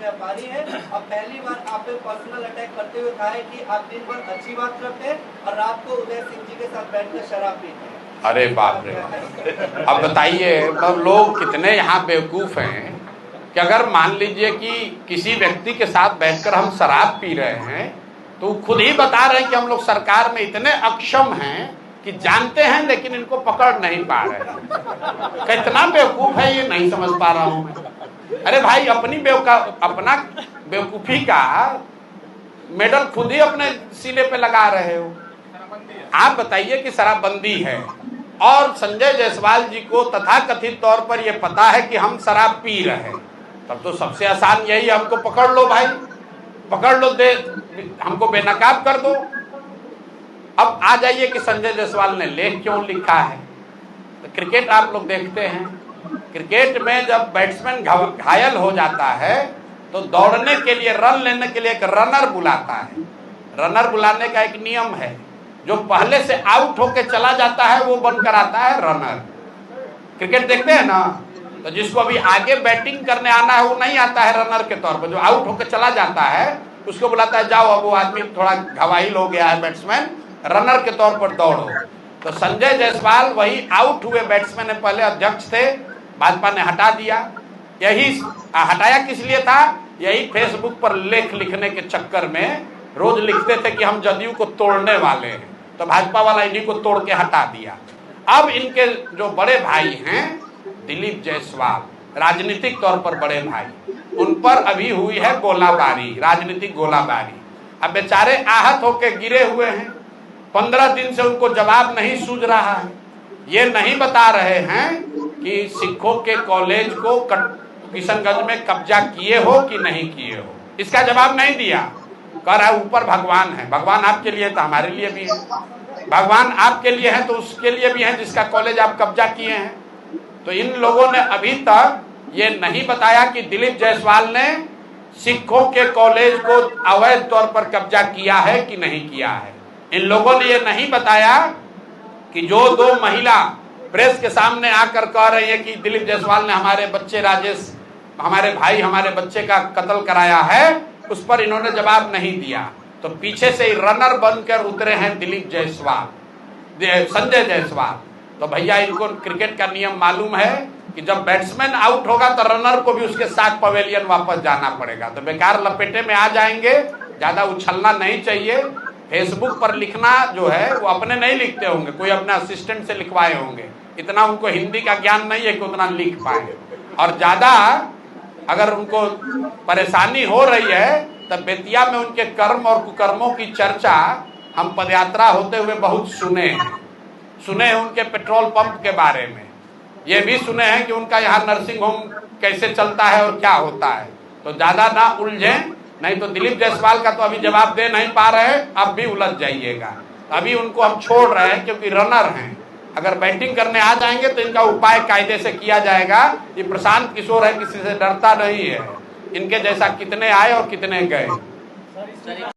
व्यापारी हैं और पहली बार आप पे पर्सनल अटैक करते हुए कहा है कि आप दिन भर अच्छी बात करते हैं और रात को उदय सिंह जी के साथ बैठकर शराब पीते हैं। अरे बाप रे, अब बताइए मतलब लोग कितने यहाँ बेवकूफ हैं कि अगर मान लीजिए कि किसी व्यक्ति के साथ बैठकर हम शराब पी रहे हैं तो खुद ही बता रहे हैं कि हम लोग सरकार में इतने अक्षम हैं कि जानते हैं लेकिन इनको पकड़ नहीं पा रहे हैं। कितना बेवकूफ है ये नहीं समझ पा रहा हूं मैं। अरे भाई अपना बेवकूफी का मेडल खुद ही अपने सीने पे लगा रहे हो। आप बताइए कि शराबबंदी है और संजय जायसवाल जी को तथाकथित तौर पर यह पता है कि हम शराब पी रहे हैं, तब तो सबसे आसान यही है हमको पकड़ लो भाई, पकड़ लो, दे हमको बेनकाब कर दो। अब आ जाइए कि संजय जायसवाल ने लेख क्यों लिखा है। तो क्रिकेट आप लोग देखते हैं, क्रिकेट में जब बैट्समैन घायल हो जाता है तो दौड़ने के लिए, रन लेने के लिए एक रनर बुलाता है। रनर बुलाने का एक नियम है, जो पहले से आउट होके चला जाता है वो बनकर आता है रनर। क्रिकेट देखते हैं ना, तो जिसको अभी आगे बैटिंग करने आना है वो नहीं आता है रनर के तौर पर, जो आउट होकर चला जाता है उसको बुलाता है, जाओ अब वो आदमी थोड़ा घायल हो गया है बैट्समैन, रनर के तौर पर दौड़ो। तो संजय जायसवाल वही आउट हुए बैट्समैन पहले अध्यक्ष थे, भाजपा ने हटा दिया। यही हटाया किस लिए था, यही फेसबुक पर लेख लिखने के चक्कर में रोज लिखते थे कि हम जदयू को तोड़ने वाले हैं, तो भाजपा वाला इन्हीं को तोड़ के हटा दिया। अब इनके जो बड़े भाई हैं दिलीप जायसवाल, राजनीतिक तौर पर बड़े भाई, उन पर अभी हुई है गोलाबारी, राजनीतिक गोलाबारी। अब बेचारे आहत होकर गिरे हुए हैं, 15 दिन से उनको जवाब नहीं सूझ रहा है। ये नहीं बता रहे हैं कि सिखों के कॉलेज को किशनगंज में कब्जा किए हो कि नहीं किए हो, इसका जवाब नहीं दिया। कह रहा है ऊपर भगवान है। भगवान आपके लिए तो हमारे लिए भी है, भगवान आपके लिए है तो उसके लिए भी है जिसका कॉलेज आप कब्जा किए हैं। तो इन लोगों ने अभी तक ये नहीं बताया कि दिलीप जायसवाल ने सिखों के कॉलेज को अवैध तौर पर कब्जा किया है कि नहीं किया है। इन लोगों ने ये नहीं बताया कि जो 2 महिला प्रेस के सामने आकर कह रही है कि दिलीप जायसवाल ने हमारे बच्चे राजेश, हमारे भाई, हमारे बच्चे का कत्ल कराया है, उस पर इन्होंने जवाब नहीं दिया। तो पीछे से ही रनर बनकर उतरे हैं दिलीप जायसवाल, संजय जायसवाल। तो भैया इनको क्रिकेट का नियम मालूम है कि जब बैट्समैन आउट होगा तो रनर को भी उसके साथ पवेलियन वापस जाना पड़ेगा। तो बेकार लपेटे में आ जाएंगे, ज्यादा उछलना नहीं चाहिए। फेसबुक पर लिखना जो है वो अपने नहीं लिखते होंगे, कोई अपने असिस्टेंट से लिखवाए होंगे, इतना उनको हिंदी का ज्ञान नहीं है कि उतना लिख पाए। और ज्यादा अगर उनको परेशानी हो रही है तब बेतिया में उनके कर्म और कुकर्मों की चर्चा हम पदयात्रा होते हुए बहुत सुने हैं उनके पेट्रोल पंप के बारे में, ये भी सुने हैं कि उनका यहाँ नर्सिंग होम कैसे चलता है और क्या होता है। तो ज्यादा ना उलझें, नहीं तो दिलीप जायसवाल का तो अभी जवाब दे नहीं पा रहे हैं, अब भी उलझ जाइएगा। अभी उनको हम छोड़ रहे हैं क्योंकि रनर हैं, अगर बैटिंग करने आ जाएंगे तो इनका उपाय कायदे से किया जाएगा। ये प्रशांत किशोर है, किसी से डरता नहीं है, इनके जैसा कितने आए और कितने गए।